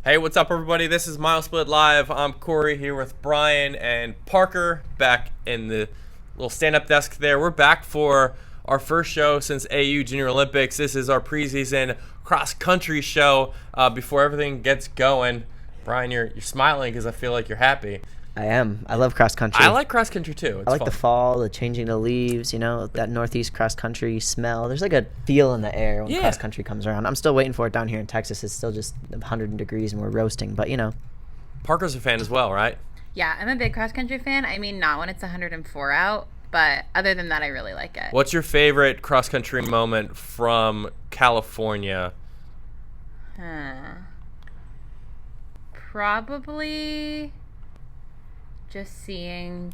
Hey, what's up, everybody? This is MileSplit Live. I'm Cory here with Bryan and Parker back in the little stand-up desk there. We're back for our first show since AU Junior Olympics. This is our preseason cross-country show before everything gets going. Bryan, you're smiling because I feel like you're happy. I am. I love cross country. I like cross country too. It's I like fun. the fall, the changing the leaves, that northeast cross country smell. There's like a feel in the air when cross country comes around. I'm still waiting for it down here in Texas. It's still just 100 degrees and we're roasting, but Parker's a fan as well, right? Yeah, I'm a big cross country fan. I mean, not when it's 104 out, but other than that, I really like it. What's your favorite cross country moment from California? Probably just seeing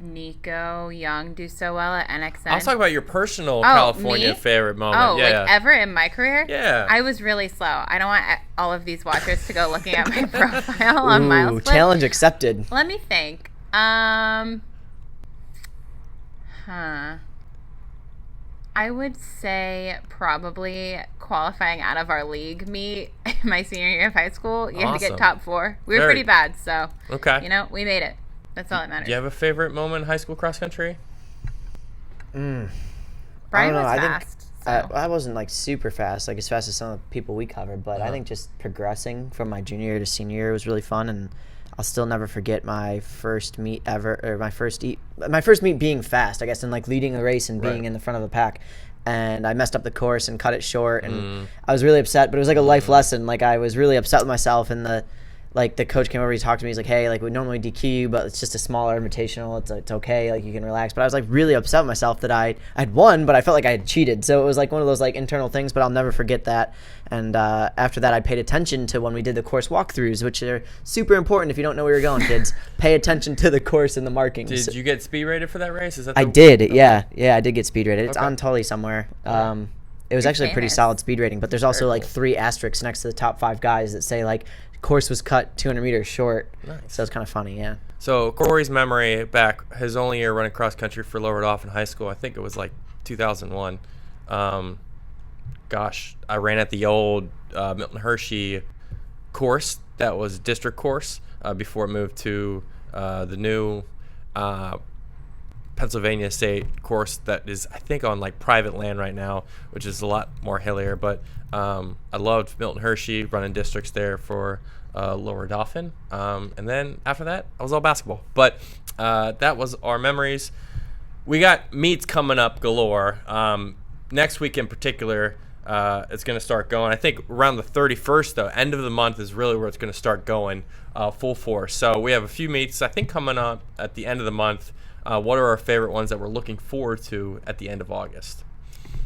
Nico Young do so well at NXN. I was talking about your personal California favorite moment. Oh, like ever in my career? Yeah. I was really slow. I don't want all of these watchers to go looking at my profile on MileSplit. Challenge accepted. Let me think. I would say probably qualifying out of our league meet my senior year of high school. You had to get top 4. We were pretty bad, so we made it. That's all that matters. Do you have a favorite moment in high school cross country? Brian was fast. I wasn't like super fast, like as fast as some of the people we covered, but I think just progressing from my junior year to senior year was really fun, and I'll still never forget my first meet ever, or my first meet being fast, I guess, and like leading the race and being in the front of the pack. And I messed up the course and cut it short, and I was really upset, but it was like a life lesson. Like I was really upset with myself, and the coach came over, he talked to me, he's like, hey, like we normally DQ you, but it's just a smaller invitational, it's okay, like you can relax. But I was like really upset with myself that I'd won, but I felt like I had cheated. So it was like one of those like internal things, but I'll never forget that. And after that, I paid attention to when we did the course walkthroughs, which are super important if you don't know where you're going, kids. Pay attention to the course and the markings. Did you get speed rated for that race? Is that I did, yeah, I did get speed rated. It's on Tully somewhere. It was actually a pretty solid speed rating, but there's also like 3 asterisks next to the top 5 guys that say like course was cut 200 meters short. Nice. So it's kind of funny, yeah. So Cory's memory back, his only year running cross country for Lower Dauphin High School, I think it was like 2001. I ran at the old Milton Hershey course that was district course before it moved to the new Pennsylvania State course that is, I think, on like private land right now, which is a lot more hillier. But I loved Milton Hershey, running districts there for Lower Dauphin. And then after that, I was all basketball. But that was our memories. We got meets coming up galore. Next week in particular, it's going to start going. I think around the 31st, though, end of the month is really where it's going to start going full force. So we have a few meets, I think, coming up at the end of the month. What are our favorite ones that we're looking forward to at the end of August?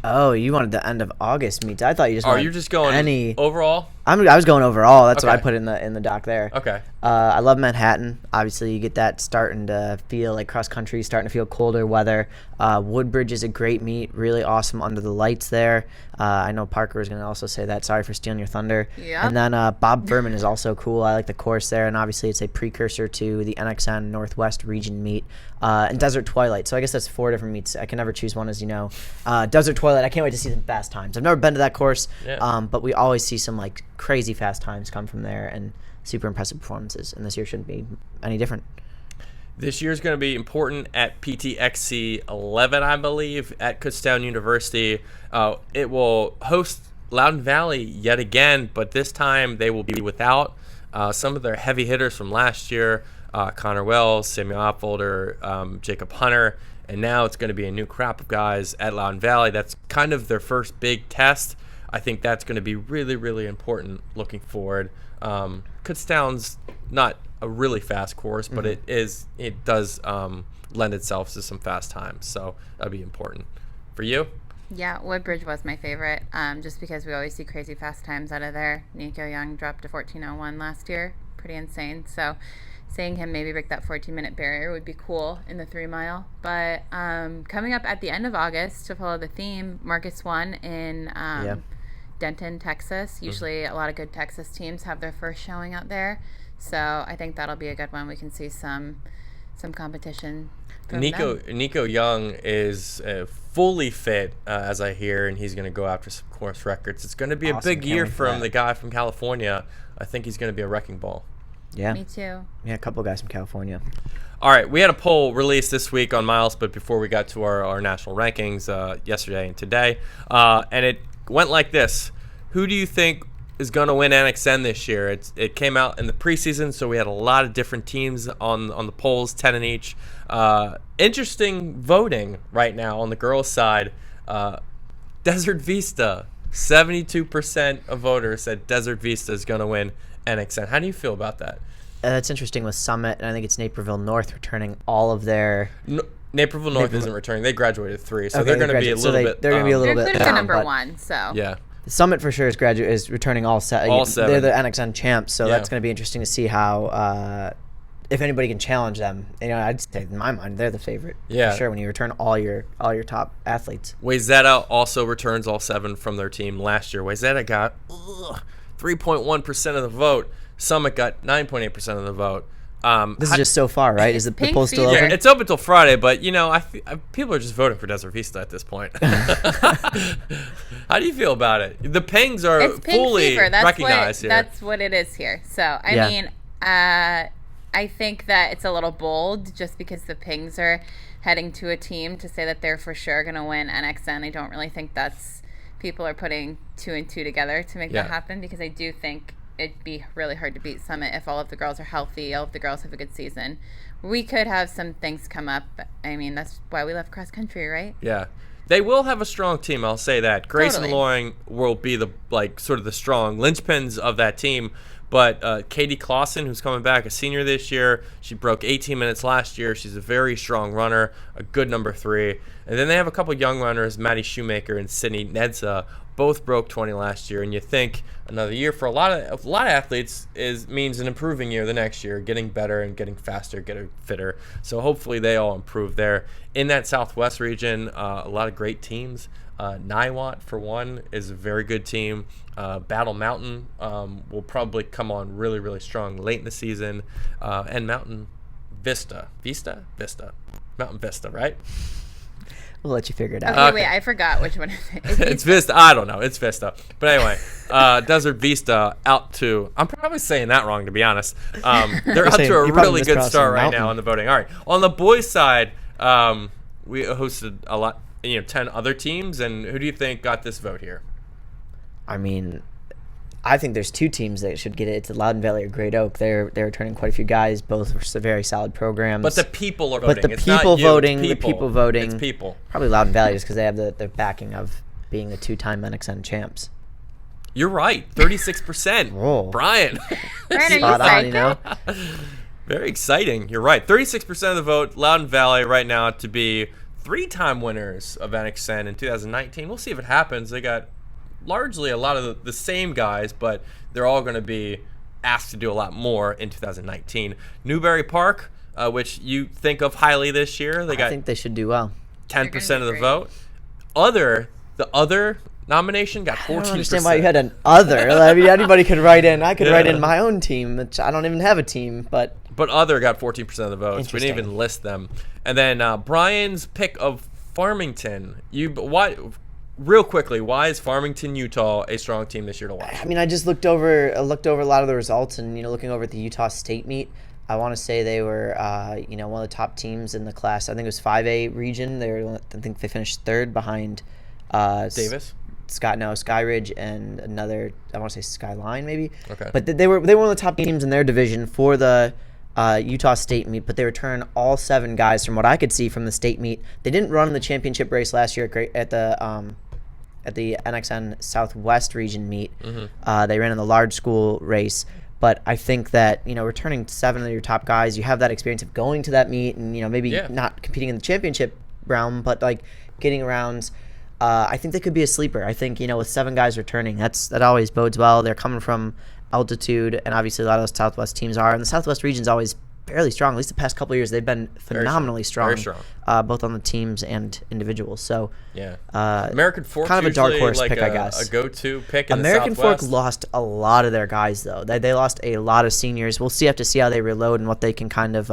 Oh, you wanted the end of August meets. I thought you just wanted you're just going overall? I was going overall. That's what I put in the doc there. Okay. I love Manhattan. Obviously, you get that starting to feel like cross country, starting to feel colder weather. Woodbridge is a great meet, really awesome under the lights there. I know Parker was going to also say that. Sorry for stealing your thunder. Yeah. And then Bob Verman is also cool. I like the course there, and obviously it's a precursor to the NXN Northwest Region meet. And Desert Twilight. So I guess that's 4 different meets. I can never choose one, as you know. Desert Twilight, I can't wait to see some fast times. I've never been to that course, but we always see some like crazy fast times come from there and super impressive performances. And this year shouldn't be any different. This year's going to be important at PTXC 11, I believe, at Kutztown University. It will host Loudoun Valley yet again, but this time they will be without some of their heavy hitters from last year. Connor Wells, Samuel Opfolder, Jacob Hunter, and now it's going to be a new crop of guys at Loudoun Valley. That's kind of their first big test. I think that's going to be really, really important looking forward. Kutztown's not a really fast course, but it does lend itself to some fast times, so that'll be important. For you? Yeah, Woodbridge was my favorite, just because we always see crazy fast times out of there. Nico Young dropped a 14:01 last year, pretty insane. So seeing him maybe break that 14-minute barrier would be cool in the 3-mile. But coming up at the end of August, to follow the theme, Marcus won in Denton, Texas. Usually a lot of good Texas teams have their first showing out there. So I think that'll be a good one. We can see some competition from them. Nico Young is fully fit, as I hear, and he's going to go after some course records. It's going to be a big year from the guy from California. I think he's going to be a wrecking ball. Yeah. Me too. Yeah, a couple of guys from California. All right, we had a poll released this week on MileSplit before we got to our national rankings yesterday and today, and it went like this. Who do you think is going to win NXN this year? It came out in the preseason, so we had a lot of different teams on the polls, 10 in each. Interesting voting right now on the girls' side. Desert Vista, 72% of voters said Desert Vista is going to win NXN. How do you feel about that? That's interesting with Summit, and I think it's Naperville North returning all of their... Naperville North isn't returning. They graduated 3, so Okay, they're going to be a little bit... They're going to be a little They're bit included down, for number but 1, so. Yeah. Summit for sure is returning all 7. All 7. They're the NXN champs, so Yeah. that's going to be interesting to see how... if anybody can challenge them. I'd say in my mind they're the favorite. Yeah. For sure, when you return all your top athletes. Wayzata also returns all 7 from their team last year. Wayzata got 3.1% of the vote. Summit got 9.8% of the vote. This is just so far, right? Is the poll still Fever. over? Yeah, it's open until Friday, but people are just voting for Desert Vista at this point. How do you feel about it? The Pings are It's pink fully fever. recognized here. That's what it is here. So, I mean, I think that it's a little bold just because the Pings are heading to a team to say that they're for sure going to win NXN. I don't really think people are putting 2 and 2 together to make that happen, because I do think it'd be really hard to beat Summit if all of the girls are healthy, all of the girls have a good season. We could have some things come up. I mean, that's why we love cross country, right? Yeah. They will have a strong team, I'll say that. Grace Totally. and Loring will be the sort of the strong linchpins of that team. But Katie Clausen, who's coming back, a senior this year, she broke 18 minutes last year. She's a very strong runner, a good number 3. And then they have a couple young runners, Maddie Shoemaker and Sydney Nedza, both broke 20 last year. And you think another year for a lot of athletes means an improving year the next year, getting better and getting faster, getting fitter. So hopefully they all improve there. In that Southwest region, a lot of great teams. Niwot, for one, is a very good team. Battle Mountain will probably come on really, really strong late in the season. And Mountain Vista, Mountain Vista, right? We'll let you figure it out. Okay, wait, I forgot which one. It's Vista. I don't know. It's Vista. But anyway, Desert Vista out to... I'm probably saying that wrong, to be honest. They're out to a really good start right now in the voting. All right. On the boys' side, we hosted a lot, 10 other teams. And who do you think got this vote here? I mean, I think there's 2 teams that should get it. It's Loudon Valley or Great Oak. They're returning quite a few guys. Both are very solid programs. But the people are voting. But the It's people not you, voting, it's the people voting. It's people. Probably Loudon Valley just because they have the backing of being the 2-time NXN champs. You're right. 36%. Whoa. Brian. Bryan, are you Spot on, psychic? Very exciting. You're right. 36% of the vote, Loudon Valley right now to be 3-time winners of NXN in 2019. We'll see if it happens. They got largely a lot of the same guys, but they're all going to be asked to do a lot more in 2019. Newberry Park, which you think of highly this year, I think they should do well. 10% of the vote. The other nomination got 14%. I don't understand why you had an other. I mean, anybody could write in. I could write in my own team, which I don't even have a team, but other got 14% of the votes. We didn't even list them. And then Brian's pick of Farmington. Real quickly, why is Farmington, Utah a strong team this year to watch? I mean, I just looked over a lot of the results, and looking over at the Utah State meet, I want to say they were one of the top teams in the class. I think it was 5A region. I think they finished 3rd behind Davis, Skyridge, and another, I want to say Skyline maybe. Okay. But they were one of the top teams in their division for the Utah State meet, but they returned all 7 guys from what I could see from the state meet. They didn't run in the championship race last year at the NXN Southwest region meet. Mm-hmm. They ran in the large school race, but I think that returning 7 of your top guys, you have that experience of going to that meet and maybe not competing in the championship realm, but like getting around. I think they could be a sleeper. I think with 7 guys returning, that always bodes well. They're coming from altitude, and obviously a lot of those Southwest teams are, and the Southwest region's always fairly strong. At least the past couple of years, they've been phenomenally strong. Very strong. Both on the teams and individuals. So yeah, American Fork's kind of a dark horse like pick, I guess. A go-to pick in American the Southwest. Fork lost a lot of their guys though. They lost a lot of seniors. We'll have to see how they reload and what they can kind of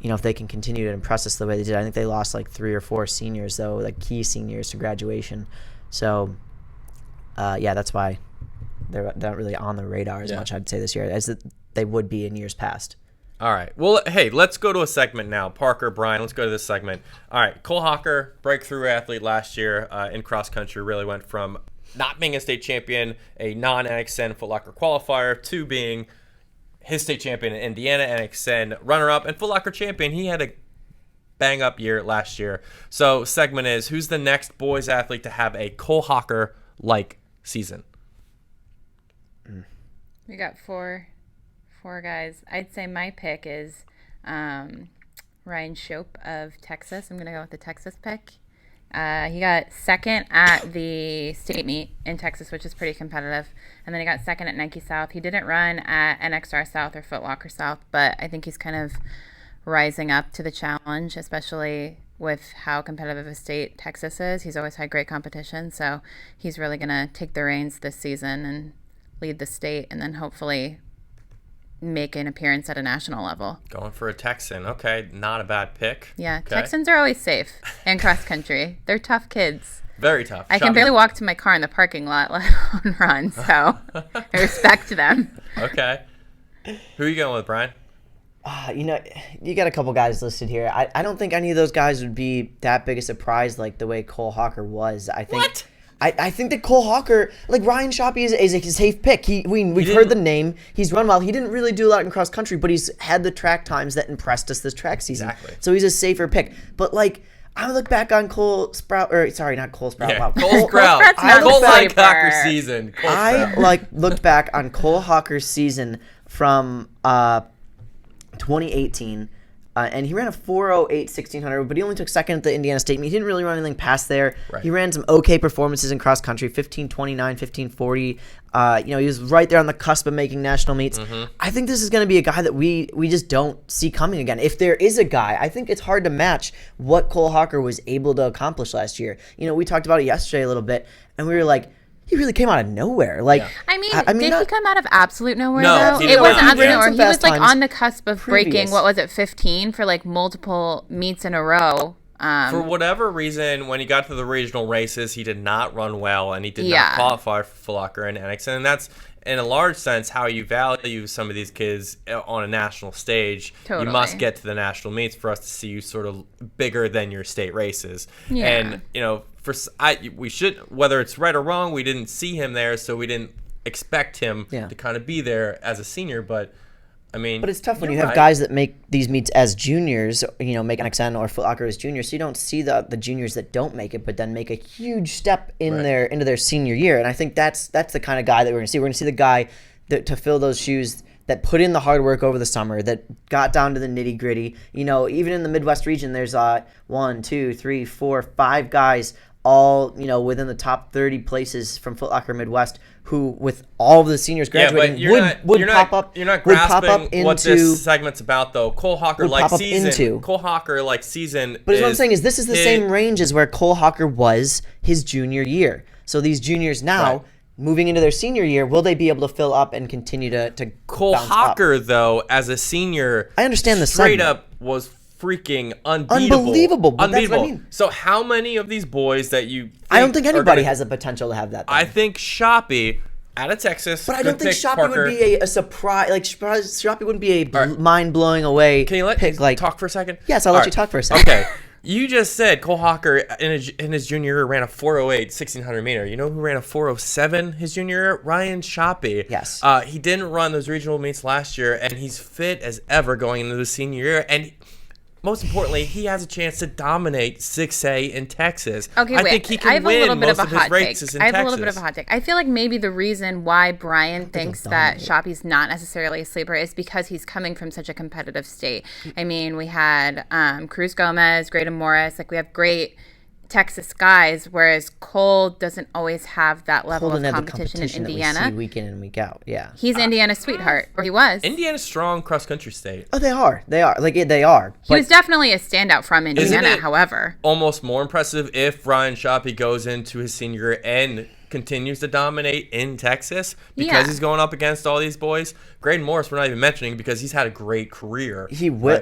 if they can continue to impress us the way they did. I think they lost like 3 or 4 seniors, though, like key seniors to graduation. So, that's why they're not really on the radar as much, I'd say, this year, as they would be in years past. All right. Well, hey, let's go to a segment now. Parker, Bryan, let's go to this segment. All right. Cole Hocker, breakthrough athlete last year in cross country, really went from not being a state champion, a non-NXN Foot Locker qualifier, to being his state champion in Indiana, NXN runner-up, and Foot Locker champion. He had a bang-up year last year. So segment is, who's the next boys athlete to have a Cole Hocker-like season? We got four guys. I'd say my pick is Ryan Shope of Texas. I'm going to go with the Texas pick. He got second at the state meet in Texas, which is pretty competitive. And then he got second at Nike South. He didn't run at NXR South or Foot Locker South, but I think he's kind of rising up to the challenge, especially with how competitive a state Texas is. He's always had great competition, so he's really going to take the reins this season and lead the state, and then hopefully make an appearance at a national level. Going for a Texan. Okay, not a bad pick. Yeah, okay. Texans are always safe in cross country. They're tough kids. Very tough. I can barely walk to my car in the parking lot, let alone run, so I respect them. Okay. Who are you going with, Bryan? You got a couple guys listed here. I don't think any of those guys would be that big a surprise like the way Cole Hocker was. I think. What? I think that Cole Hocker, like Ryan Shoppe, is a safe pick. We've heard the name. He's run well. He didn't really do a lot in cross country, but he's had the track times that impressed us this track season. Exactly. So he's a safer pick. But I look back on Cole Sprout, or sorry, not Cole Sprout. Yeah, Wow. Cole Sprout. Cole Hocker season. Looked back on Cole Hocker's season from 2018. And he ran a 4:08 1600, but he only took second at the Indiana State meet. He didn't really run anything past there. Right. He ran some okay performances in cross country, 15:29, 15:40. He was right there on the cusp of making national meets. Mm-hmm. I think this is going to be a guy that we just don't see coming again. If there is a guy, I think it's hard to match what Cole Hocker was able to accomplish last year. We talked about it yesterday a little bit, and we were like, he really came out of nowhere. Did he come out of absolute nowhere, though? It wasn't absolute nowhere. He was on the cusp of breaking, 15 for multiple meets in a row. For whatever reason, when he got to the regional races, he did not run well, and he did not qualify for Foot Locker and NXN. And that's, in a large sense, how you value some of these kids on a national stage. Totally. You must get to the national meets for us to see you sort of bigger than your state races. Yeah. And, we should, whether it's right or wrong, we didn't see him there, so we didn't expect him to kind of be there as a senior. But it's tough when you have guys that make these meets as juniors, make NXN or Foot Locker as juniors, so you don't see the juniors that don't make it, but then make a huge step into their senior year. And I think that's the kind of guy that we're going to see. We're going to see the guy to fill those shoes, that put in the hard work over the summer, that got down to the nitty gritty. Even in the Midwest region, there's 1, 2, 3, 4, 5 guys all within the top 30 places from Foot Locker Midwest, who, with all of the seniors graduating, would pop up. You're not grasping what this segment's about, though. Cole Hocker-like season. Cole Hocker-like season. But what I'm saying is, this is the same range as where Cole Hocker was his junior year. So these juniors now, moving into their senior year, will they be able to fill up and continue to Cole Hocker, though, as a senior, I understand the straight segment. up was freaking unbeatable. But that's what I mean. So how many of these boys that you think I don't think anybody has the potential to have that thing. I think Shoppe out of Texas, but I don't think Shoppe would be a surprise. Shoppe wouldn't be a mind-blowing away. Can you let pick, talk for a second? Yes, I'll let you talk for a second. Okay. You just said Cole Hocker in his junior year ran a 4:08 1600 meter. You know who ran a 4:07 his junior year? Ryan Shoppe. Yes. He didn't run those regional meets last year, and he's fit as ever going into the senior year. And most importantly, he has a chance to dominate 6A in Texas. Okay, I think he can win most of his races in Texas. I have a little bit of a hot take. I feel like maybe the reason why Bryan thinks that Shoppe's not necessarily a sleeper is because he's coming from such a competitive state. We had Cruz Gomez, Graydon Morris. We have great Texas guys, whereas Cole doesn't always have that level of competition in Indiana. That we see week in and week out. Yeah, he's Indiana's sweetheart, or he was. Indiana's strong cross country state. Oh, they are. They are. He was definitely a standout from Indiana. However, almost more impressive if Ryan Shoppe goes into his senior year and continues to dominate in Texas because he's going up against all these boys. Graydon Morris, we're not even mentioning because he's had a great career. He will.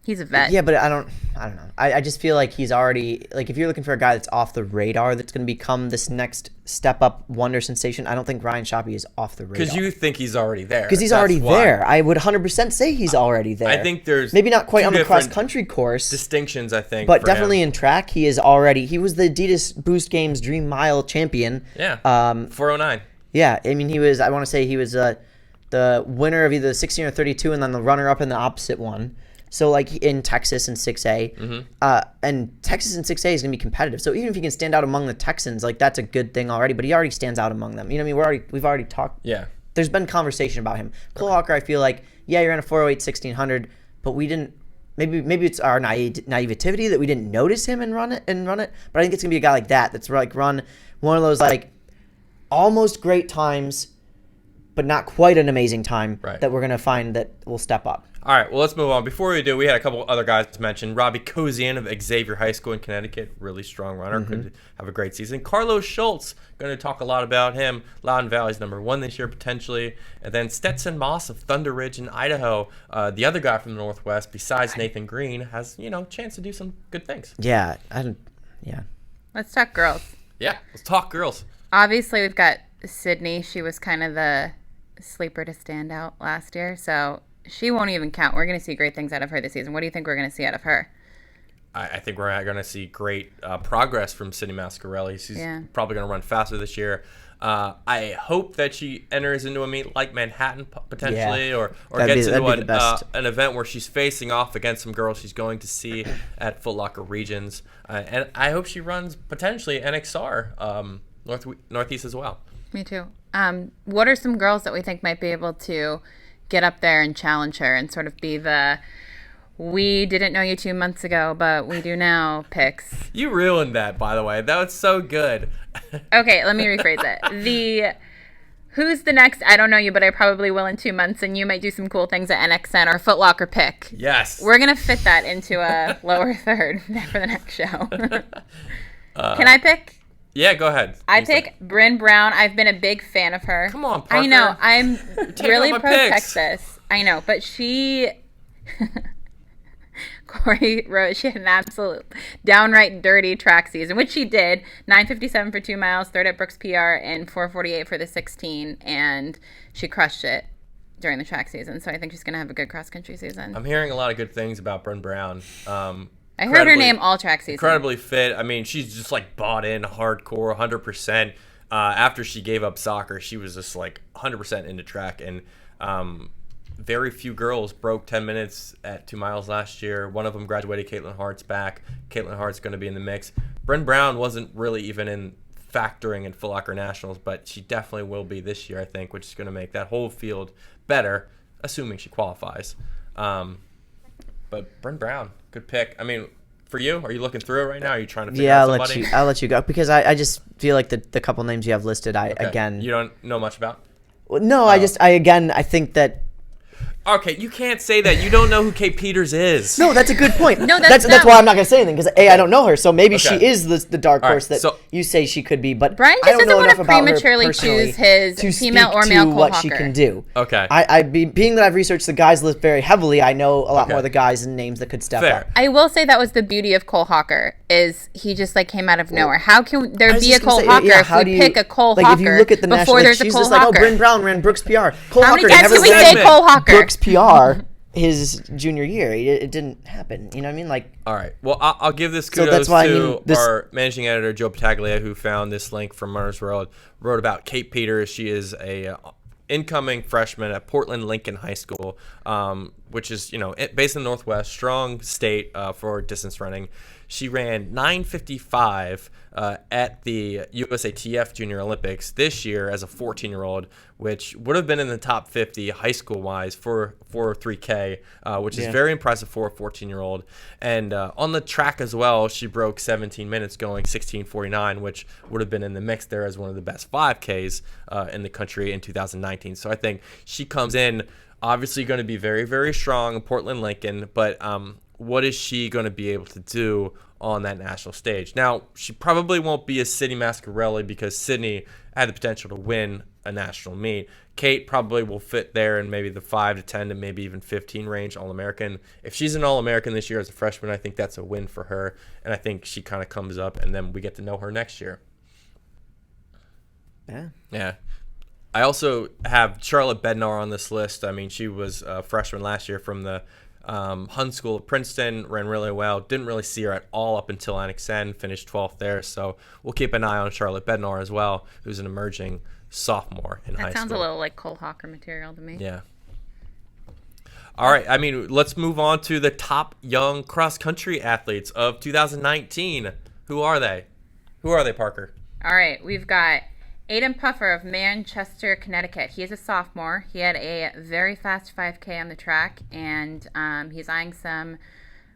He's a vet. Yeah, but I don't know. I just feel like he's already, like, if you're looking for a guy that's off the radar that's going to become this next step up wonder sensation, I don't think Ryan Shoppy is off the radar. Because you think he's already there. Because he's already there. I would 100% say he's already there. I think there's maybe not quite on the cross country course distinctions, I think, but definitely in track he was the Adidas Boost Games Dream Mile champion. Yeah. 409. Yeah, I mean he was the winner of either the 16 or 32 and then the runner up in the opposite one. So, like, in Texas in 6A, and Texas in 6A is going to be competitive. So, even if he can stand out among the Texans, like, that's a good thing already. But he already stands out among them. You know what I mean? We've already talked. Yeah. There's been conversation about him. Cole Hocker, I feel like, yeah, you're in a 408 1600, but we didn't. Maybe it's our naivety that we didn't notice him and run it. But I think it's going to be a guy like that that's like run one of those, like, almost great times, but not quite an amazing time that we're going to find that will step up. All right, well, let's move on. Before we do, we had a couple other guys to mention. Robbie Kozian of Xavier High School in Connecticut, really strong runner, could have a great season. Carlos Schultz, going to talk a lot about him. Loudon Valley's #1 this year, potentially. And then Stetson Moss of Thunder Ridge in Idaho, the other guy from the Northwest, besides Nathan Green, has, chance to do some good things. Yeah, Let's talk girls. Yeah, let's talk girls. Obviously, we've got Sydney. She was kind of the sleeper to stand out last year, so she won't even count. We're going to see great things out of her this season. What do you think we're going to see out of her? I think we're going to see great progress from Sydney Masciarelli. She's probably going to run faster this year. I hope that she enters into a meet like Manhattan potentially, or gets into an event where she's facing off against some girls she's going to see at Foot Locker Regions. And I hope she runs potentially NXR Northeast as well. Me too. What are some girls that we think might be able to get up there and challenge her and sort of be the "we didn't know you 2 months ago, but we do now" picks? You ruined that, by the way. That was so good. Okay, let me rephrase it. Who's the next "I don't know you, but I probably will in 2 months, and you might do some cool things at NXN" or Foot Locker pick? Yes. We're going to fit that into a lower third for the next show. Can I pick? Yeah, go ahead. I pick Bryn Brown. I've been a big fan of her. Come on, Parker. I know. I'm really pro picks. Texas. I know. But Cory wrote she had an absolute downright dirty track season, which she did. 9:57 for 2 miles, third at Brooks PR, and 4:48 for the 16. And she crushed it during the track season. So I think she's going to have a good cross-country season. I'm hearing a lot of good things about Bryn Brown. I heard her name all track season. Incredibly fit. I mean, she's just like bought in hardcore, 100%. After she gave up soccer, she was just like 100% into track. And very few girls broke 10 minutes at 2 miles last year. One of them graduated. Katelyn Hart's back. Katelyn Hart's going to be in the mix. Bryn Brown wasn't really even in factoring in Foot Locker Nationals, but she definitely will be this year, I think, which is going to make that whole field better, assuming she qualifies. But Bryn Brown, good pick. I mean, for you, are you looking through it right now? Are you trying to figure out somebody? I'll let you go because I just feel like the couple names you have listed, again. You don't know much about? Well, no, I think that. Okay, you can't say that. You don't know who Kate Peters is. No, that's a good point. No, that's why I'm not going to say anything because I don't know her. So maybe she is the dark horse that you say she could be. But Brian I just don't know doesn't want enough to about her prematurely personally choose his to female or speak male to Cole what Hocker. she can do. Okay. Being that I've researched the guys list very heavily, I know a lot more of the guys and names that could step up. I will say that was the beauty of Cole Hocker is he just like came out of nowhere. How can there be a Cole Hocker if we pick a Cole Hocker if you look at the before there's a she's Cole just Hocker? like, Bryn Brown ran Brooks PR. Cole How many Hocker times never can we ran say Cole Hocker? Brooks PR his junior year. It didn't happen. You know what I mean? Like, all right. Well, I'll give this kudos to our managing editor, Joe Pataglia, who found this link from Runner's World, wrote about Kate Peters. She is a incoming freshman at Portland Lincoln High School, which is, based in the Northwest, strong state for distance running. She ran 9:55 at the USATF Junior Olympics this year as a 14-year-old, which would have been in the top 50 high school-wise for 3K, which is very impressive for a 14-year-old. And on the track as well, she broke 17 minutes going 16:49, which would have been in the mix there as one of the best 5Ks in the country in 2019. So I think she comes in obviously going to be very, very strong in Portland Lincoln, but what is she going to be able to do on that national stage. Now, she probably won't be a Sydney Masciarelli because Sydney had the potential to win a national meet. Kate probably will fit there in maybe the 5 to 10 to maybe even 15 range All-American. If she's an All-American this year as a freshman, I think that's a win for her, and I think she kind of comes up, and then we get to know her next year. Yeah. I also have Charlotte Bednar on this list. I mean, she was a freshman last year from the Hun School of Princeton, ran really well. Didn't really see her at all up until NXN, finished 12th there. So we'll keep an eye on Charlotte Bednar as well, who's an emerging sophomore in high school. That sounds a little like Cole Hocker material to me. Yeah. All right. I mean, let's move on to the top young cross-country athletes of 2019. Who are they? Parker? All right. We've got Aidan Puffer of Manchester, Connecticut. He is a sophomore. He had a very fast 5K on the track, and he's eyeing some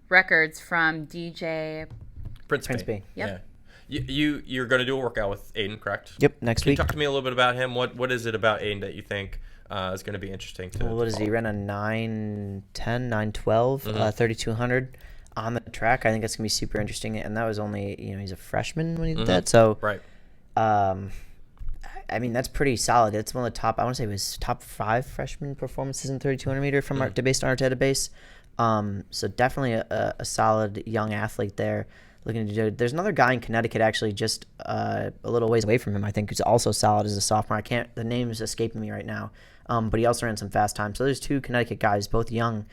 records from DJ Prince B. Yep. Yeah. You're going to do a workout with Aidan, correct? Yep, next week. Can you talk to me a little bit about him? What is it about Aidan that you think is going to be interesting? What is he? He ran a 9:10, 9:12, 3,200 on the track. I think that's going to be super interesting, and that was only, he's a freshman when he did that. So, right. I mean, that's pretty solid. It's one of the top, I want to say it was top 5 freshman performances in 3,200 meter from based on our database. So definitely a solid young athlete there looking to do. There's another guy in Connecticut actually just a little ways away from him, I think, who's also solid as a sophomore. The name is escaping me right now. But he also ran some fast time. So there's 2 Connecticut guys, both young,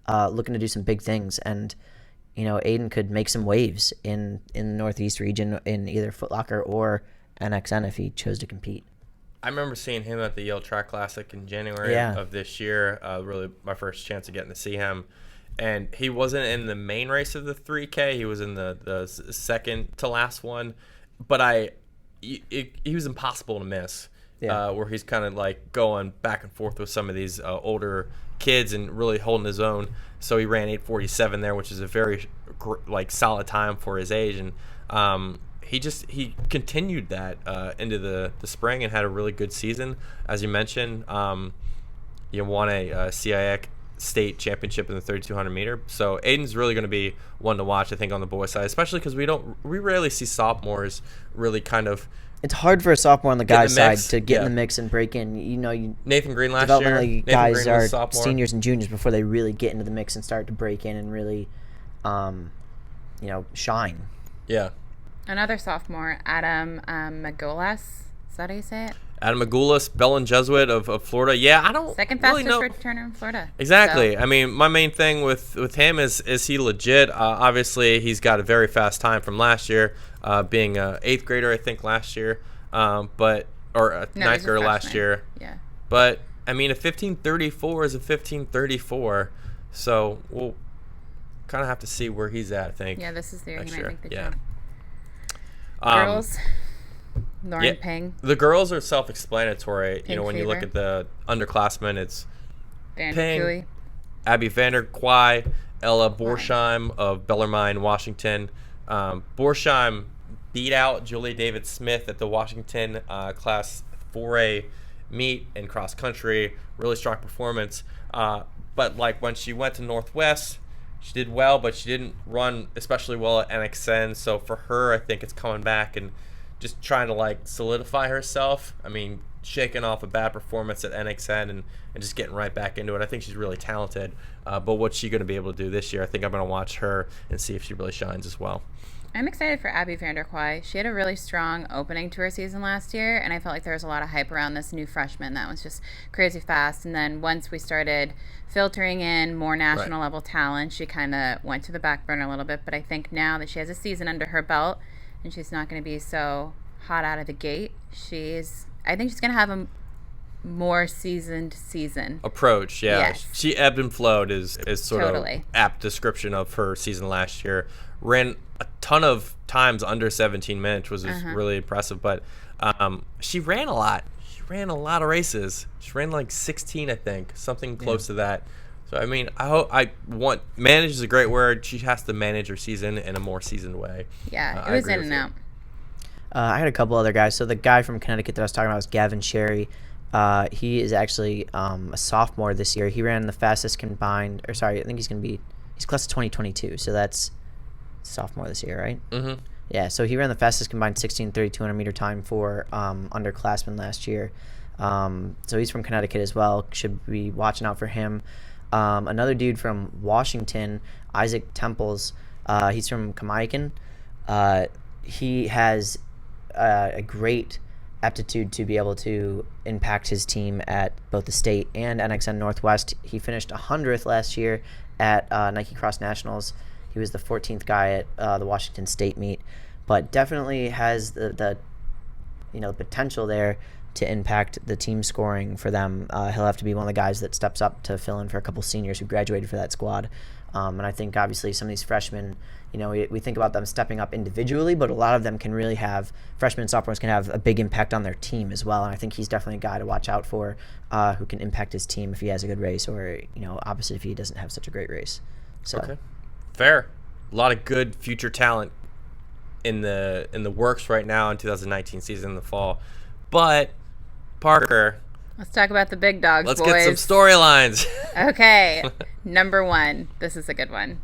looking to do some big things. And, Aidan could make some waves in the Northeast region in either Foot Locker or NXN if he chose to compete. I remember seeing him at the Yale Track Classic in January of this year. Really my first chance of getting to see him. And he wasn't in the main race of the 3K. He was in the second to last one. But he was impossible to miss, where he's kind of like going back and forth with some of these older kids and really holding his own. So he ran 8:47 there, which is a very solid time for his age. And he continued that into the spring and had a really good season. As you mentioned, won a CIX state championship in the 3,200 meter. So Aidan's really going to be one to watch, I think, on the boys' side, especially because we rarely see sophomores really kind of. It's hard for a sophomore on the guys' side to get in the mix and break in. Nathan Green last year. Developmentally, guys are seniors and juniors before they really get into the mix and start to break in and really, shine. Yeah. Another sophomore, Adam Magoulas. Is that how you say it? Adam Magoulas, Bellin Jesuit of Florida. Yeah, I don't second really fastest know. returner in Florida. Exactly. So. I mean, my main thing with him is he legit? Obviously, he's got a very fast time from last year, being an 8th grader, I think, last year, or a 9th grader last year. Yeah. But, I mean, a 15:34 is a 15:34, so we'll kind of have to see where he's at, I think. Yeah, this is the year he might make the jump. Girls. Lauren Ping. The girls are self-explanatory. Ping when Fever. you look at the underclassmen, it's Ping, Tuohy, Abby Vanderquai, Ella Borsheim of Bellarmine, Washington. Borsheim beat out Julie David Smith at the Washington Class 4A meet in cross country. Really strong performance. But when she went to Northwest, she did well, but she didn't run especially well at NXN. So for her, I think it's coming back and just trying to solidify herself. I mean, shaking off a bad performance at NXN and just getting right back into it. I think she's really talented. But what's she going to be able to do this year? I think I'm going to watch her and see if she really shines as well. I'm excited for Abby Vanderquai. She had a really strong opening to her season last year, and I felt like there was a lot of hype around this new freshman that was just crazy fast. And then once we started filtering in more national level talent, she kind of went to the back burner a little bit. But I think now that she has a season under her belt and she's not going to be so hot out of the gate, I think she's going to have a more seasoned season approach. Yes. She ebbed and flowed is sort Totally. of apt description of her season last year. Ran a ton of times under 17 minutes, which was really impressive. But she ran a lot. She ran a lot of races. She ran 16, I think, something close to that. So I mean, manage is a great word. She has to manage her season in a more seasoned way. Yeah, it was in and out. I had a couple other guys. So the guy from Connecticut that I was talking about was Gavin Sherry. He is actually a sophomore this year. He ran the fastest combined, I think he's class of 2022. So that's sophomore this year, right? Mm-hmm. Yeah, so he ran the fastest combined 16 3,200 meter time for underclassmen last year. So he's from Connecticut as well. Should be watching out for him. Another dude from Washington, Isaac Temples. He's from Kamaikan. He has a great aptitude to be able to impact his team at both the state and NXN Northwest. He finished 100th last year at Nike Cross Nationals. He was the 14th guy at the Washington State meet, but definitely has the potential there to impact the team scoring for them. He'll have to be one of the guys that steps up to fill in for a couple seniors who graduated for that squad. And I think obviously some of these freshmen, we think about them stepping up individually, but a lot of them can really have, freshmen and sophomores can have a big impact on their team as well. And I think he's definitely a guy to watch out for who can impact his team if he has a good race, or, opposite if he doesn't have such a great race. So. Okay. Fair. A lot of good future talent in the works right now in 2019 season in the fall. But, Parker, let's talk about the big dogs, let's boys. get some storylines. Okay. Number 1. This is a good one.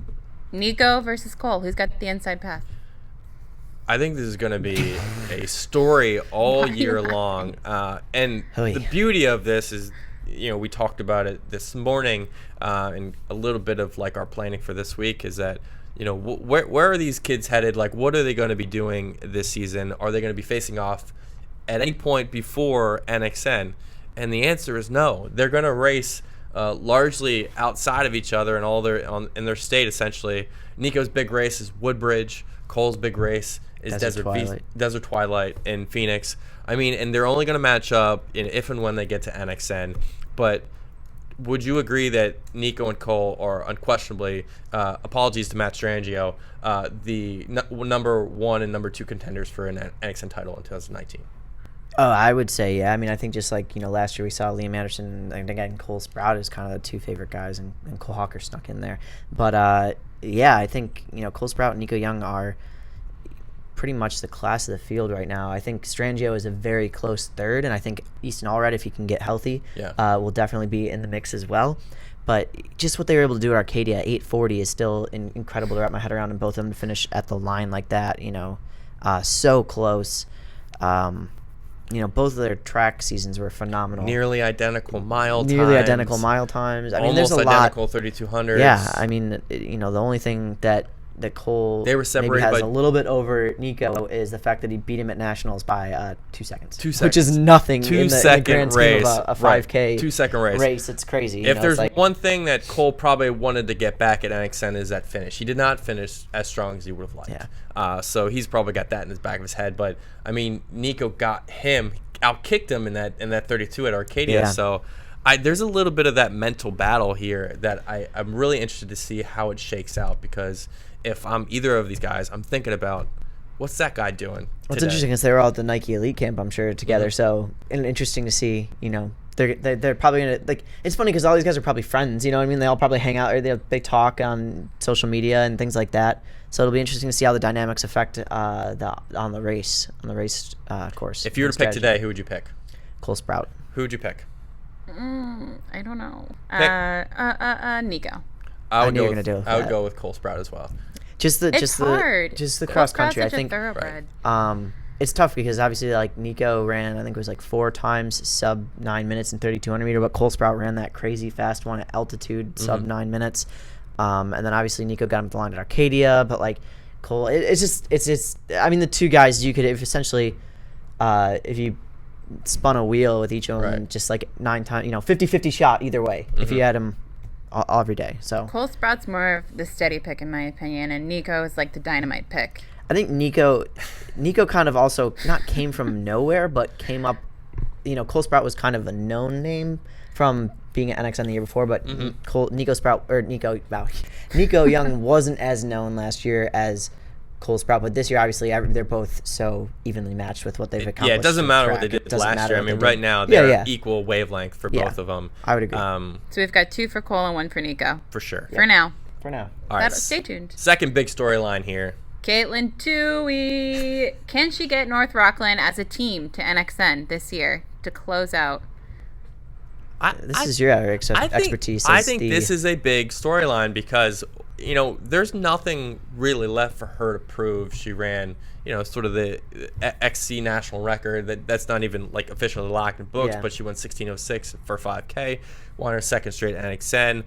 Nico versus Cole. Who's got the inside path? I think this is going to be a story all year long. And the beauty of this is, we talked about it this morning, and a little bit of like our planning for this week is that, where are these kids headed? Like, what are they going to be doing this season? Are they going to be facing off at any point before NXN? And the answer is no. They're going to race largely outside of each other and in their state, essentially. Nico's big race is Woodbridge. Cole's big race is Desert Twilight in Phoenix. I mean, and they're only going to match up if and when they get to NXN. But would you agree that Nico and Cole are unquestionably, apologies to Matt Strangio, the number 1 and number 2 contenders for an NXN title in 2019? Oh, I would say, yeah. I mean, I think just like, last year we saw Liam Anderson and again Cole Sprout is kind of the 2 favorite guys, and Cole Hocker snuck in there. But, yeah, I think, Cole Sprout and Nico Young are pretty much the class of the field right now. I think Strangio is a very close third, and I think Easton Allred, if he can get healthy, will definitely be in the mix as well. But just what they were able to do at Arcadia at 8:40 is still incredible to wrap my head around, and both of them to finish at the line like that, so close. Both of their track seasons were phenomenal. Nearly identical mile times. I mean, there's a lot. Almost identical 3200s. Yeah, I mean, the only thing that Cole they were separated maybe has by a little bit over Nico is the fact that he beat him at Nationals by 2 seconds. 2 seconds. Which is nothing in the grand race. scheme of a 5K 2-second race. It's crazy. If there's one thing that Cole probably wanted to get back at NXN is that finish. He did not finish as strong as he would have liked. Yeah. So he's probably got that in the back of his head. But, I mean, Nico outkicked him in that 32 at Arcadia. Yeah. So there's a little bit of that mental battle here that I'm really interested to see how it shakes out, because if I'm either of these guys, I'm thinking about what's that guy doing. What's interesting is they were all at the Nike Elite Camp, I'm sure, together. Mm-hmm. So interesting to see. They're probably gonna like. It's funny because all these guys are probably friends. You know what I mean? They all probably hang out or they talk on social media and things like that. So it'll be interesting to see how the dynamics affect on the race course. If you were to pick today, who would you pick? Cole Sprout. Who would you pick? I don't know. Nico. I would go with Cole Sprout as well. Just the cross country. I think it's tough because obviously like Nico ran, I think it was like 4 times sub 9 minutes and 3,200 meter, but Cole Sprout ran that crazy fast one at altitude sub 9 minutes. And then obviously Nico got him to the line at Arcadia, but like Cole, it's just I mean the two guys you could if you spun a wheel with each of them just like 9 times, 50-50 shot either way if you had him every day. So Cole Sprout's more of the steady pick in my opinion, and Nico is like the dynamite pick. I think Nico kind of also not came from nowhere, but came up. Cole Sprout was kind of a known name from being at NXN the year before, but Nico Young wasn't as known last year as Cole Sprout, but this year obviously they're both so evenly matched with what they've accomplished. Yeah, it doesn't matter what they did last year. I mean, right now they're equal wavelength for both of them. I would agree. So we've got 2 for Cole and 1 for Nico. For sure. For now. All right. Stay tuned. Second big storyline here. Katelyn Tuohy. Can she get North Rockland as a team to NXN this year to close out? This is your expertise. I think this is a big storyline because there's nothing really left for her to prove. She ran, sort of the XC national record that's not even like officially locked in books, but she won 16:06 for 5K, won her second straight NXN,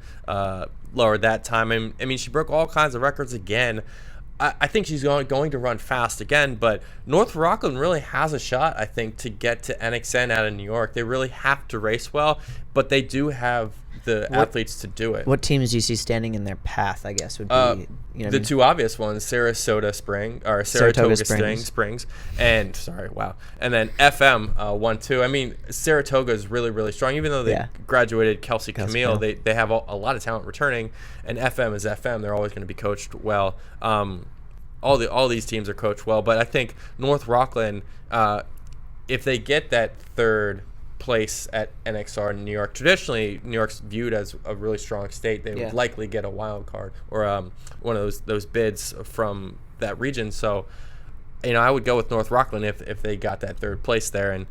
lowered that time. I mean, she broke all kinds of records again. I think she's going to run fast again, but North Rockland really has a shot, I think, to get to NXN out of New York. They really have to race well, but they do have the athletes to do it. What teams do you see standing in their path, I guess, would be the two obvious ones, Saratoga Springs, and then FM 1-2. I mean, Saratoga is really, really strong. Even though they graduated Kelsey Camille, they have a lot of talent returning, and FM is FM. They're always going to be coached well. All these teams are coached well, but I think North Rockland, if they get that third place at NXR in New York, traditionally New York's viewed as a really strong state. They would likely get a wild card or one of those bids from that region. So, I would go with North Rockland if they got that third place there. And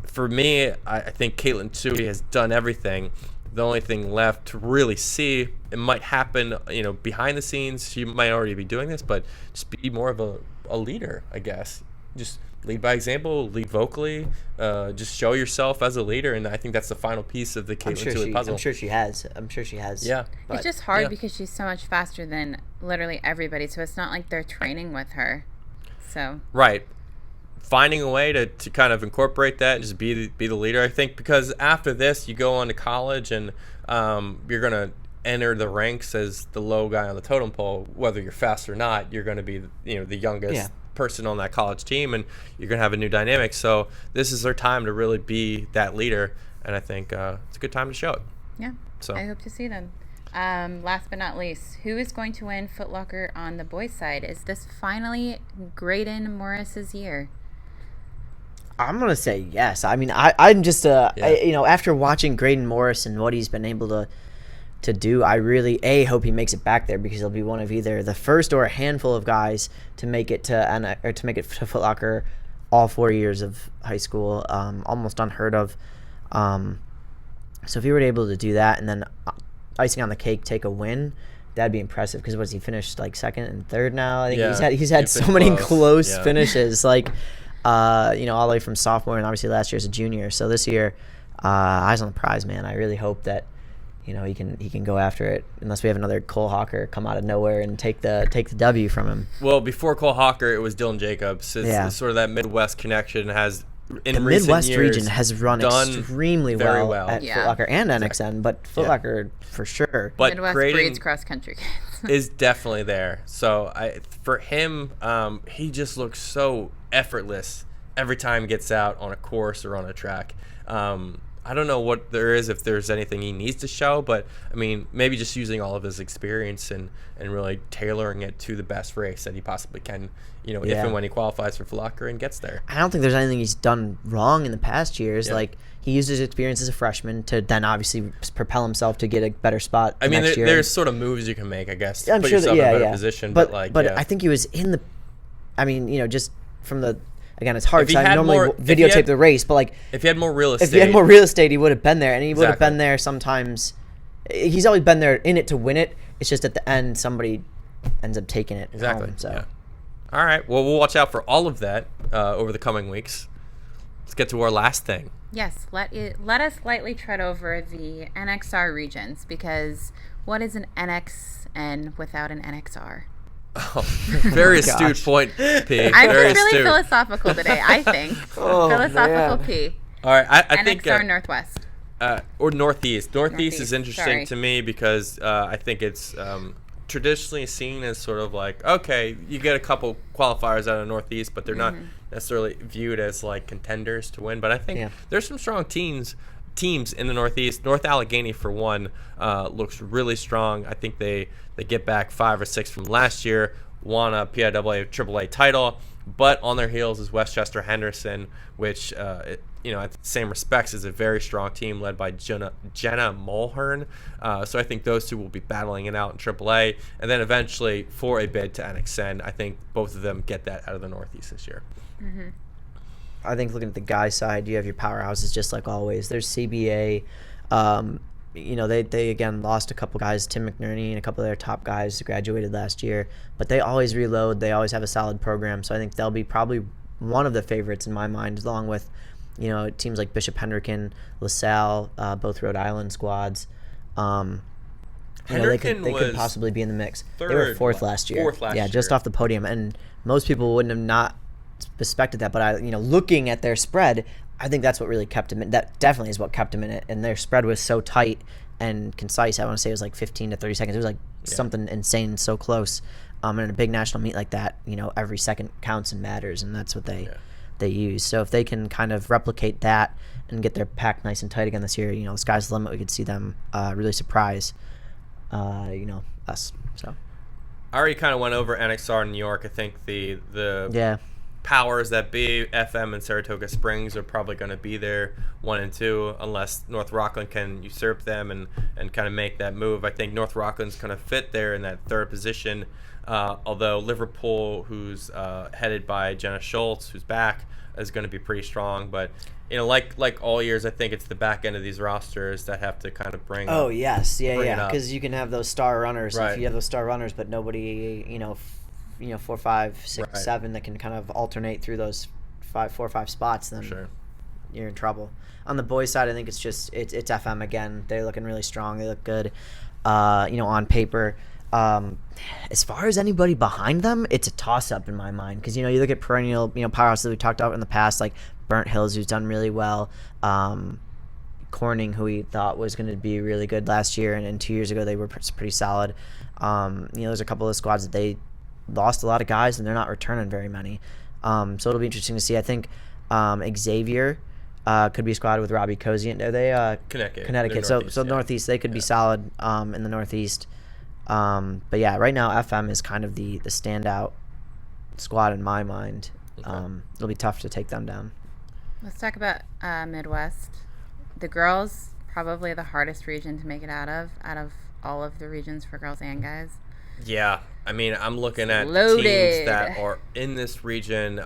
for me, I think Katelyn Tuohy has done everything. The only thing left to really see, it might happen, behind the scenes. She might already be doing this, but just be more of a leader, I guess. Just lead by example, lead vocally, just show yourself as a leader, and I think that's the final piece of the Katelyn Tuohy puzzle. I'm sure she has. Yeah. It's just hard because she's so much faster than literally everybody, so it's not like they're training with her. So right. Finding a way to kind of incorporate that and just be the leader, I think, because after this you go on to college and you're going to enter the ranks as the low guy on the totem pole. Whether you're fast or not, you're going to be the youngest person on that college team, and you're going to have a new dynamic. So this is their time to really be that leader, and I think it's a good time to show it. Yeah, so I hope to see them. Last but not least, who is going to win Foot Locker on the boys' side? Is this finally Graydon Morris's year? I'm going to say yes. I mean, I'm just, after watching Graydon Morris and what he's been able to do, I really, hope he makes it back there, because he'll be one of either the first or a handful of guys to make it to Foot Locker all 4 years of high school. Almost unheard of. So if he were able to do that and then icing on the cake, take a win, that'd be impressive, because he finished like second and third now? I think he's had so many close finishes, all the way from sophomore, and obviously last year as a junior. So this year, eyes on the prize, man. I really hope that he can go after it, unless we have another Cole Hocker come out of nowhere and take the W from him. Well, before Cole Hocker, it was Dylan Jacobs. It's sort of that Midwest connection has. In the Midwest years, region has run extremely well at Foot Locker and NXN, but Foot Locker for sure. But Midwest breeds cross country kids. Is definitely there. So for him, he just looks so effortless every time he gets out on a course or on a track. I don't know what there is, if there's anything he needs to show, but I mean, maybe just using all of his experience and really tailoring it to the best race that he possibly can, if and when he qualifies for Foot Locker and gets there. I don't think there's anything he's done wrong in the past years. Yeah. Like, he used his experience as a freshman to then obviously propel himself to get a better spot next year. There's sort of moves you can make, I guess, to put put yourself in a better position. But I think he was in the, just from the, again, it's hard because I normally videotape the race, but if he had more real estate, he would have been there, and he would have been there sometimes. He's always been there in it to win it. It's just at the end somebody ends up taking it home, so. Yeah. All right. Well, we'll watch out for all of that over the coming weeks. Let's get to our last thing. Yes. Let us lightly tread over the NXR regions, because what is an NXN without an NXR? Oh, very astute point, P. I'm really philosophical today, I think. Philosophical man. P. All right, I think NXR Northwest. Or Northeast. Northeast is interesting to me, because I think it's traditionally seen as sort of like, okay, you get a couple qualifiers out of Northeast, but they're not necessarily viewed as like contenders to win. But I think there's some strong teams in the Northeast. North Allegheny, for one, looks really strong. I think they get back 5 or 6 from last year, won a PIAA AAA title, but on their heels is Westchester Henderson, which at the same respects is a very strong team led by Jenna Mulhern. So I think those two will be battling it out in AAA, and then eventually for a bid to NXN. I think both of them get that out of the Northeast this year. Mm-hmm. I think looking at the guy side, you have your powerhouses just like always. There's CBA, they again lost a couple guys, Tim McNerney and a couple of their top guys graduated last year, but they always reload. They always have a solid program, so I think they'll be probably one of the favorites in my mind, along with teams like Bishop Hendricken, LaSalle, both Rhode Island squads. They could possibly be in the mix. They were fourth last year. Just off the podium, and most people wouldn't have not suspected that. But looking at their spread, I think that's what really kept them in. That definitely is what kept them in it. And their spread was so tight and concise. I want to say it was like 15 to 30 seconds. It was like something insane, so close. In a big national meet like that, every second counts and matters, and that's what they use. So if they can kind of replicate that and get their pack nice and tight again this year, the sky's the limit. We could see them really surprise, us. So I already kind of went over NXR in New York. I think the powers that be, FM and Saratoga Springs, are probably going to be there 1 and 2 unless North Rockland can usurp them and kind of make that move. I think North Rockland's going to fit there in that third position, although Liverpool, who's headed by Jenna Schultz, who's back, is going to be pretty strong. But like all years, I think it's the back end of these rosters that have to kind of bring because you can have those star runners. Right. If you have those star runners but nobody 4, 5, 6, 7 that can kind of alternate through those 4 or 5 spots, then you're in trouble. On the boys' side, I think it's FM again. They're looking really strong. They look good, on paper. As far as anybody behind them, it's a toss-up in my mind because you look at perennial powerhouses that we talked about in the past, like Burnt Hills, who's done really well. Corning, who we thought was going to be really good last year, and 2 years ago they were pretty solid. There's a couple of squads that they lost a lot of guys and they're not returning very many, so it'll be interesting to see. I think Xavier could be squad with Robbie Cozy. Are they Connecticut? So Northeast, they could be solid in the Northeast. But yeah, right now FM is kind of the standout squad in my mind. It'll be tough to take them down. Let's talk about Midwest. The girls, probably the hardest region to make it out of all of the regions for girls and guys. Yeah, I mean, I'm looking at teams that are in this region.